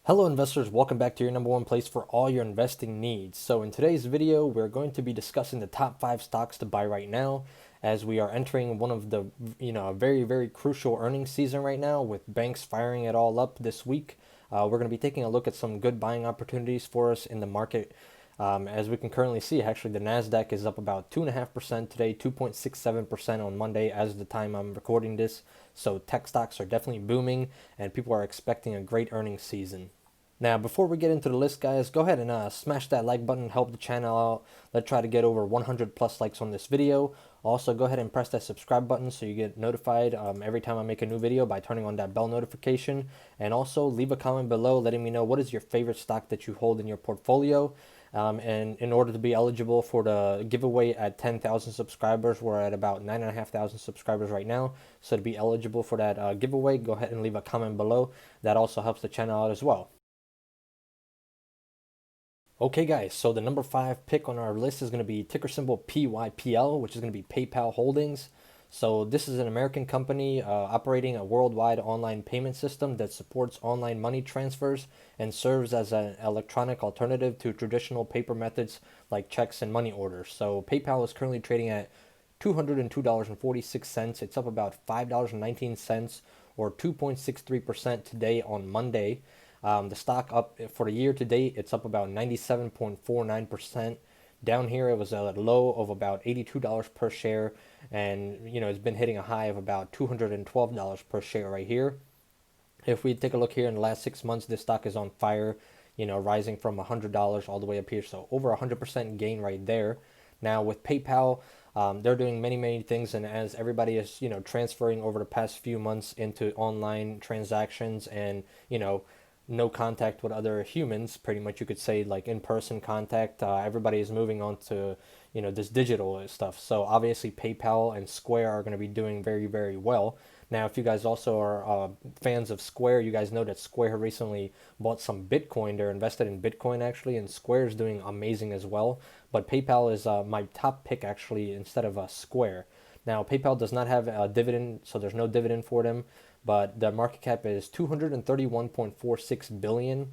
Hello investors, welcome back to your number one place for all your investing needs. So in today's video, we're going to be discussing the top 5 stocks to buy right now as we are entering one of the, a very crucial earnings season right now with banks firing it all up this week. We're going to be taking a look at some good buying opportunities for us in the market. As we can currently see, actually the Nasdaq is up about 2.5% today, 2.67% on Monday as the time I'm recording this. So tech stocks are definitely booming and people are expecting a great earnings season. Now, before we get into the list, guys, go ahead and smash that like button, help the channel out. Let's try to get over 100 plus likes on this video. Also, go ahead and press that subscribe button so you get notified every time I make a new video by turning on that bell notification. And also, leave a comment below letting me know what is your favorite stock that you hold in your portfolio. And in order to be eligible for the giveaway at 10,000 subscribers, we're at about 9,500 subscribers right now. So to be eligible for that giveaway, go ahead and leave a comment below. That also helps the channel out as well. Okay, guys, so the number 5 pick on our list is going to be ticker symbol PYPL, which is going to be PayPal Holdings. So this is an American company operating a worldwide online payment system that supports online money transfers and serves as an electronic alternative to traditional paper methods like checks and money orders. So PayPal is currently trading at $202.46. It's up about $5.19 or 2.63% today on Monday. The stock up for the year to date, it's up about 97.49%. Down here, it was a low of about $82 per share, and it's been hitting a high of about $212 per share right here. If we take a look here in the last 6 months, this stock is on fire, rising from $100 all the way up here, so over 100% gain right there. Now with PayPal, they're doing many things, and as everybody is transferring over the past few months into online transactions and no contact with other humans, pretty much you could say like in-person contact, everybody is moving on to this digital stuff. So obviously PayPal and Square are going to be doing very well. Now if you guys also are fans of Square, you guys know that Square recently bought some Bitcoin. They're invested in Bitcoin actually, and Square is doing amazing as well. But PayPal is my top pick actually instead of Square. Now PayPal does not have a dividend, so there's no dividend for them, but the market cap is 231.46 billion.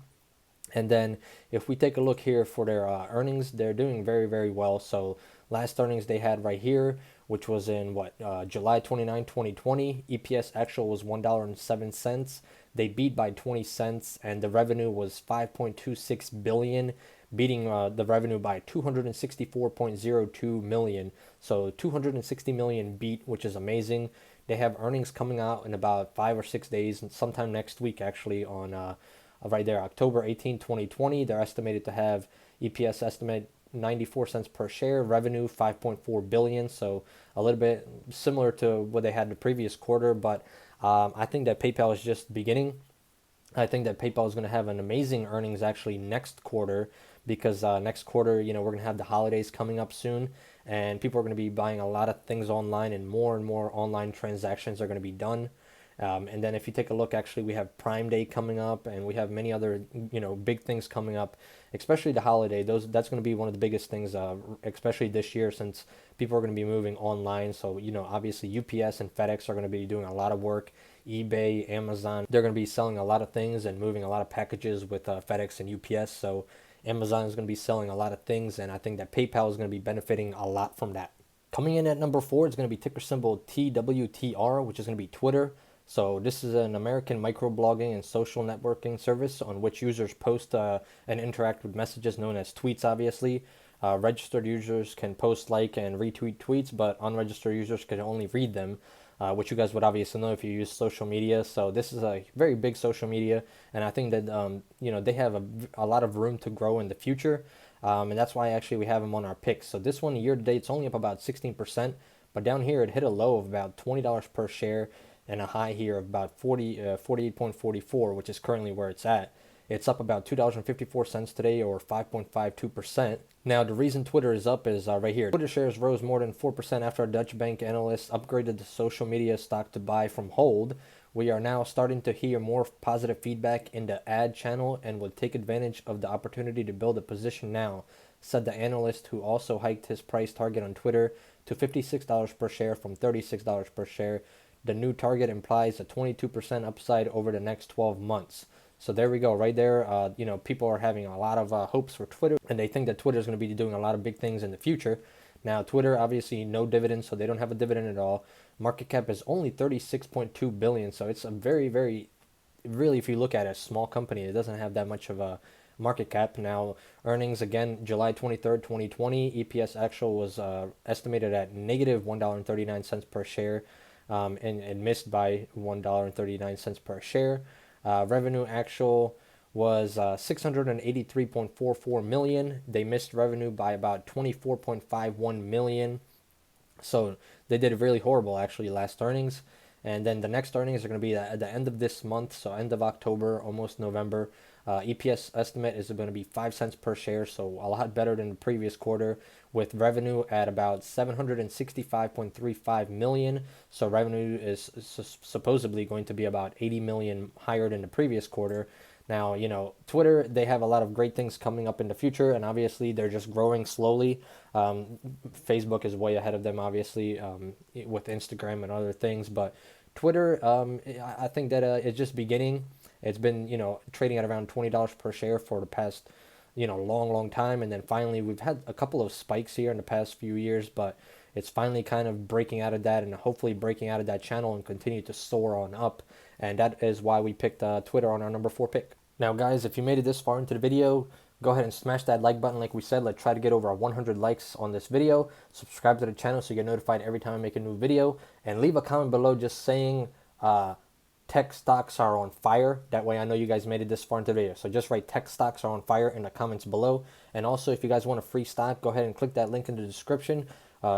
And then if we take a look here for their earnings, they're doing very well. So last earnings they had right here, which was in July 29, 2020, EPS actual was $1.07. They beat by 20 cents, and the revenue was 5.26 billion, beating the revenue by 264.02 million. So 260 million beat, which is amazing. They have earnings coming out in about 5 or 6 days, sometime next week actually on right there, October 18, 2020. They're estimated to have EPS estimate 94 cents per share, revenue 5.4 billion, so a little bit similar to what they had the previous quarter, but I think that PayPal is just beginning. I think that PayPal is going to have an amazing earnings actually next quarter because next quarter, we're going to have the holidays coming up soon, and people are going to be buying a lot of things online, and more online transactions are going to be done. And then if you take a look, actually, we have Prime Day coming up, and we have many other, big things coming up, especially the holiday. That's going to be one of the biggest things, especially this year, since people are going to be moving online. So, obviously UPS and FedEx are going to be doing a lot of work. eBay, Amazon, they're going to be selling a lot of things and moving a lot of packages with FedEx and UPS. So Amazon is going to be selling a lot of things, and I think that PayPal is going to be benefiting a lot from that. Coming in at number 4 is going to be ticker symbol TWTR, which is going to be Twitter. So this is an American microblogging and social networking service on which users post and interact with messages known as tweets, obviously. Registered users can post, like, and retweet tweets, but unregistered users can only read them, which you guys would obviously know if you use social media. So this is a very big social media, and I think that they have a lot of room to grow in the future, and that's why actually we have them on our picks. So this one year to date, it's only up about 16%, but down here it hit a low of about $20 per share and a high here of about 48.44, which is currently where it's at. It's up about $2.54 today, or 5.52%. Now, the reason Twitter is up is right here. Twitter shares rose more than 4% after a Dutch bank analyst upgraded the social media stock to buy from hold. We are now starting to hear more positive feedback in the ad channel and will take advantage of the opportunity to build a position now, said the analyst, who also hiked his price target on Twitter to $56 per share from $36 per share. The new target implies a 22% upside over the next 12 months. So there we go, right there. People are having a lot of hopes for Twitter, and they think that Twitter is going to be doing a lot of big things in the future. Now, Twitter obviously no dividends, so they don't have a dividend at all. Market cap is only 36.2 billion, so it's a very, very, really, if you look at it, a small company. It doesn't have that much of a market cap. Now, earnings again, July 23rd, 2020, EPS actual was estimated at negative $1.39 per share, and missed by $1.39 per share. Revenue actual was 683.44 million. They missed revenue by about 24.51 million. So they did really horrible actually last earnings. And then the next earnings are going to be at the end of this month, so end of October, almost November. EPS estimate is going to be 5 cents per share, so a lot better than the previous quarter, with revenue at about 765.35 million. So revenue is supposedly going to be about 80 million higher than the previous quarter. Now, Twitter, they have a lot of great things coming up in the future, and obviously they're just growing slowly. Facebook is way ahead of them, obviously, with Instagram and other things. But Twitter, I think that it's just beginning. It's been, trading at around $20 per share for the past, long, long time. And then finally, we've had a couple of spikes here in the past few years, but it's finally kind of breaking out of that and hopefully breaking out of that channel and continue to soar on up. And that is why we picked Twitter on our number 4 pick. Now, guys, if you made it this far into the video, go ahead and smash that like button like we said. Let's try to get over 100 likes on this video. Subscribe to the channel so you get notified every time I make a new video. And leave a comment below just saying tech stocks are on fire. That way I know you guys made it this far into the video. So just write tech stocks are on fire in the comments below. And also, if you guys want a free stock, go ahead and click that link in the description.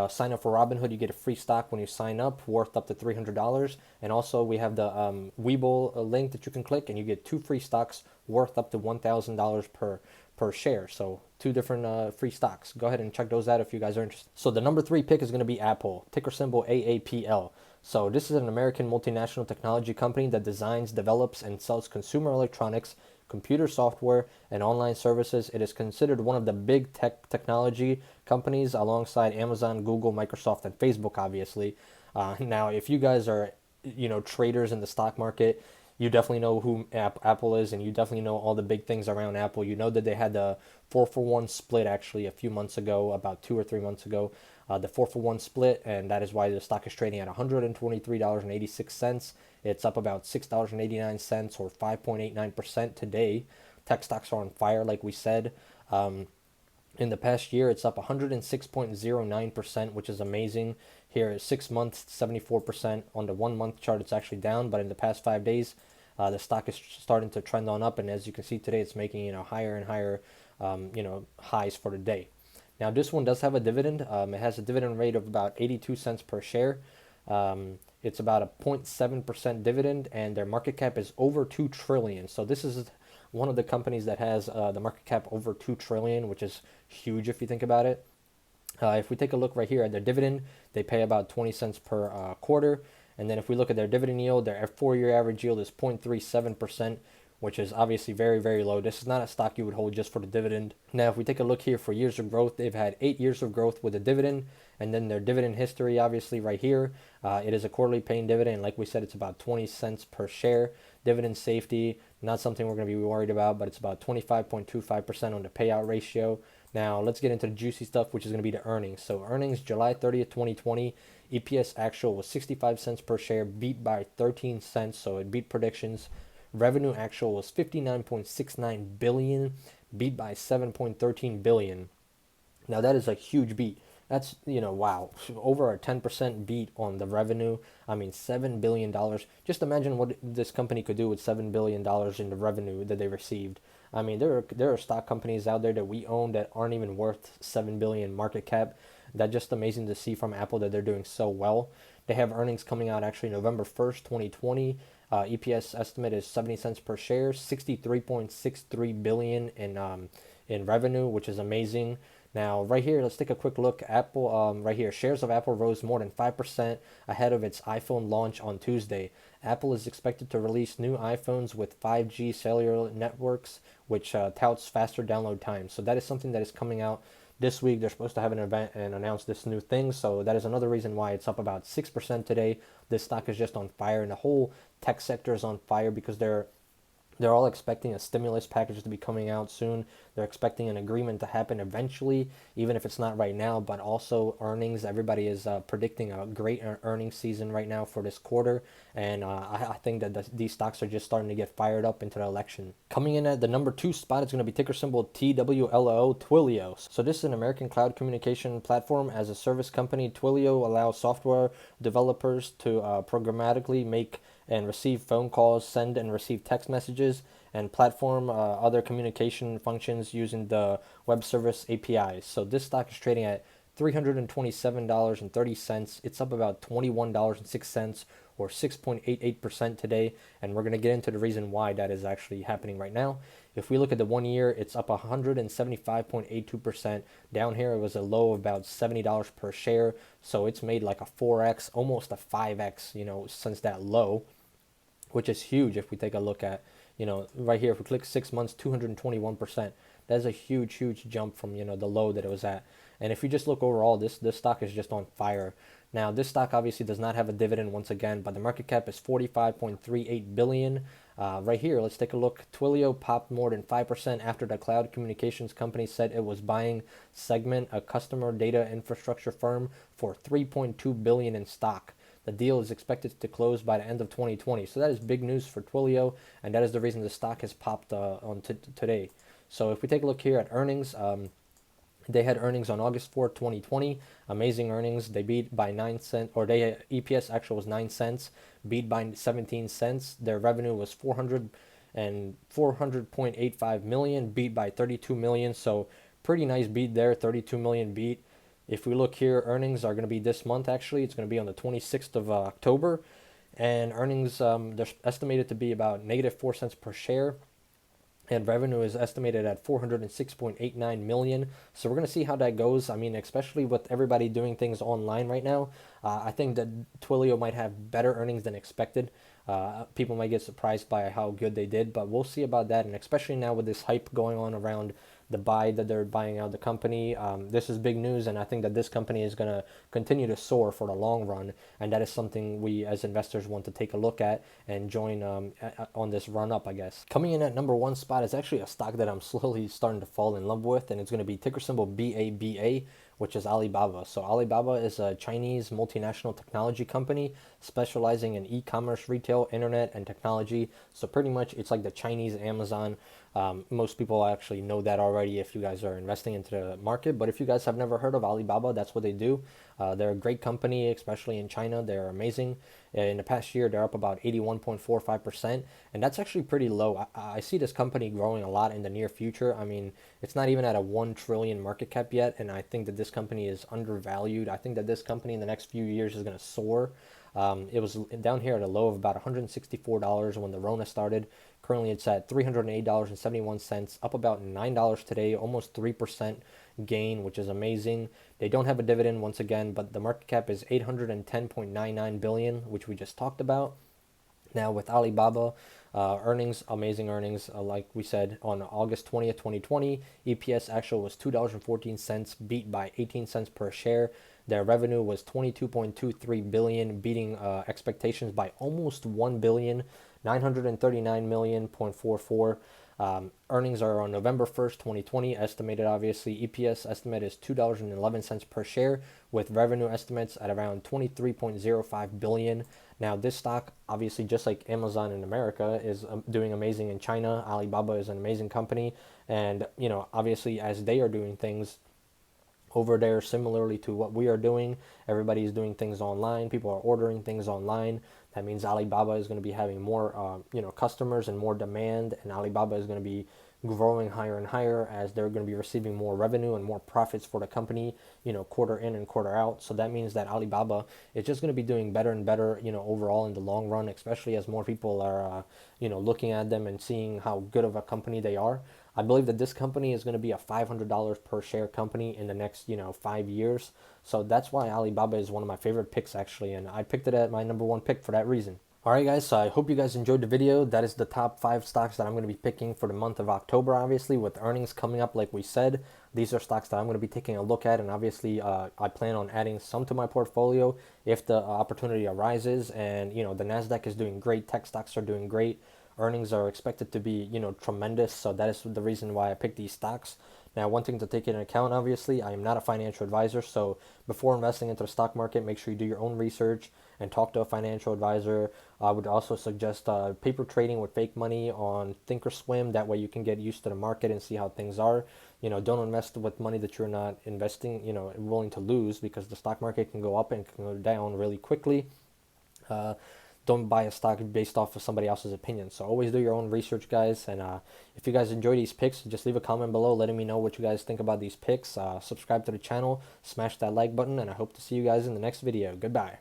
Sign up for Robinhood. You get a free stock when you sign up, worth up to $300. And also, we have the Webull link that you can click, and you get 2 free stocks worth up to $1,000 per share. So 2 different free stocks. Go ahead and check those out if you guys are interested. So the number 3 pick is going to be Apple, ticker symbol AAPL. So this is an American multinational technology company that designs, develops, and sells consumer electronics, computer software, and online services. It is considered one of the big technology companies alongside Amazon, Google, Microsoft, and Facebook, obviously. Now, if you guys are, traders in the stock market, you definitely know who Apple is, and you definitely know all the big things around Apple. You know that they had the 4-for-1 split actually a few months ago, about 2 or 3 months ago. The 4-for-1 split, and that is why the stock is trading at $123.86. It's up about $6.89 or 5.89% today. Tech stocks are on fire, like we said. In the past year, it's up 106.09%, which is amazing. Here is 6 months, 74%. On the 1 month chart, it's actually down, but in the past 5 days, the stock is starting to trend on up, and as you can see today, it's making higher and higher highs for the day. Now, this one does have a dividend. It has a dividend rate of about 82 cents per share. It's about a 0.7% dividend, and their market cap is over 2 trillion. So this is one of the companies that has the market cap over 2 trillion, which is huge if you think about it. If we take a look right here at their dividend, they pay about 20 cents per quarter. And then if we look at their dividend yield, their 4-year average yield is 0.37%, which is obviously very, very low. This is not a stock you would hold just for the dividend. Now, if we take a look here for years of growth, they've had 8 years of growth with a dividend, and then their dividend history, obviously right here, it is a quarterly paying dividend. Like we said, it's about 20 cents per share. Dividend safety, not something we're going to be worried about, but it's about 25.25% on the payout ratio. Now, let's get into the juicy stuff, which is going to be the earnings. So earnings, July 30th, 2020, EPS actual was 65 cents per share, beat by 13 cents, so it beat predictions. Revenue actual was 59.69 billion, beat by 7.13 billion. Now that is a huge beat. That's, wow, over a 10% beat on the revenue. I mean, $7 billion. Just imagine what this company could do with $7 billion in the revenue that they received. I mean, there are stock companies out there that we own that aren't even worth 7 billion market cap. That's just amazing to see from Apple that they're doing so well. They have earnings coming out actually November 1st, 2020. EPS estimate is 70 cents per share, 63.63 billion in revenue, which is amazing. Now, right here, let's take a quick look. Apple, right here, shares of Apple rose more than 5% ahead of its iPhone launch on Tuesday. Apple is expected to release new iPhones with 5G cellular networks, which touts faster download times. So that is something that is coming out this week. They're supposed to have an event and announce this new thing. So that is another reason why it's up about 6% today. This stock is just on fire, and the whole tech sector is on fire because they're They're all expecting a stimulus package to be coming out soon. They're expecting an agreement to happen eventually, even if it's not right now, but also earnings. Everybody is predicting a great earnings season right now for this quarter. And I think that these stocks are just starting to get fired up into the election. Coming in at the number 2 spot is going to be ticker symbol TWLO, Twilio. So this is an American cloud communication platform. As a service company, Twilio allows software developers to programmatically make and receive phone calls, send and receive text messages, and platform other communication functions using the web service APIs. So this stock is trading at $327.30. It's up about $21.06 or 6.88% today, and we're going to get into the reason why that is actually happening right now. If we look at the 1 year, it's up 175.82%. Down here, it was a low of about $70 per share, so it's made like a 4x, almost a 5x, since that low, which is huge. If we take a look at, right here, if we click 6 months, 221%. That's a huge jump from, the low that it was at. And if you just look overall, this stock is just on fire. Now, this stock obviously does not have a dividend once again, but the market cap is 45.38 billion. Right here, let's take a look. Twilio popped more than 5% after the cloud communications company said it was buying Segment, a customer data infrastructure firm, for 3.2 billion in stock. The deal is expected to close by the end of 2020. So that is big news for Twilio, and that is the reason the stock has popped on today. So if we take a look here at earnings, they had earnings on August 4th, 2020. Amazing earnings. They beat by 9 cents, or EPS actually was 9 cents, beat by 17 cents. Their revenue was 400.85 million, beat by 32 million. So pretty nice beat there, 32 million beat. If we look here, earnings are going to be this month actually. It's going to be on the 26th of October. And earnings, they're estimated to be about negative 4 cents per share. And revenue is estimated at 406.89 million. So we're going to see how that goes. I mean, especially with everybody doing things online right now, I think that Twilio might have better earnings than expected. People might get surprised by how good they did, but we'll see about that. And especially now with this hype going on around the buy that they're buying out the company, this is big news, and I think that this company is going to continue to soar for the long run, and that is something we as investors want to take a look at and join on this run up, I guess. Coming in at number 1 spot is actually a stock that I'm slowly starting to fall in love with, and it's going to be ticker symbol BABA, which is Alibaba. So Alibaba is a Chinese multinational technology company specializing in e-commerce, retail, internet, and technology. So pretty much it's like the Chinese Amazon. Most people actually know that already if you guys are investing into the market. But if you guys have never heard of Alibaba, that's what they do. They're a great company, especially in China. They're amazing. In the past year, they're up about 81.45%, and that's actually pretty low. I see this company growing a lot in the near future. I mean, it's not even at a 1 trillion market cap yet, and I think that this company is undervalued. I think that this company in the next few years is going to soar. It was down here at a low of about $164 when the Rona started. Currently, it's at $308.71, up about $9 today, almost 3% gain, which is amazing. They don't have a dividend once again, but the market cap is 810.99 billion, which we just talked about. Now with Alibaba, earnings, amazing earnings. Like we said, on August 20th, 2020, EPS actual was $2.14, beat by 18 cents per share. Their revenue was 22.23 billion, beating expectations by almost 1 billion, 939 million point 44. Earnings are on November 1st, 2020, estimated obviously. EPS estimate is $2.11 per share, with revenue estimates at around 23.05 billion. Now, this stock, obviously, just like Amazon in America, is doing amazing in China. Alibaba is an amazing company. And, obviously, as they are doing things over there similarly to what we are doing, everybody is doing things online. People are ordering things online. That means Alibaba is going to be having more, customers and more demand, and Alibaba is going to be growing higher and higher as they're going to be receiving more revenue and more profits for the company, quarter in and quarter out. So that means that Alibaba is just going to be doing better and better, overall in the long run, especially as more people are, looking at them and seeing how good of a company they are. I believe that this company is going to be a $500 per share company in the next, 5 years. So that's why Alibaba is one of my favorite picks, actually, and I picked it at my number 1 pick for that reason. Alright guys, so I hope you guys enjoyed the video. That is the top 5 stocks that I'm going to be picking for the month of October, obviously, with earnings coming up like we said. These are stocks that I'm going to be taking a look at, and obviously I plan on adding some to my portfolio if the opportunity arises. And, the NASDAQ is doing great, tech stocks are doing great. earnings are expected to be, tremendous. So that is the reason why I picked these stocks. Now, one thing to take into account, obviously, I am not a financial advisor. So before investing into the stock market, make sure you do your own research and talk to a financial advisor. I would also suggest paper trading with fake money on Thinkorswim. That way you can get used to the market and see how things are. Don't invest with money that you're not investing, willing to lose, because the stock market can go up and can go down really quickly. Uh, don't buy a stock based off of somebody else's opinion. So always do your own research, guys. And if you guys enjoy these picks, just leave a comment below letting me know what you guys think about these picks. Subscribe to the channel, smash that like button, and I hope to see you guys in the next video. Goodbye.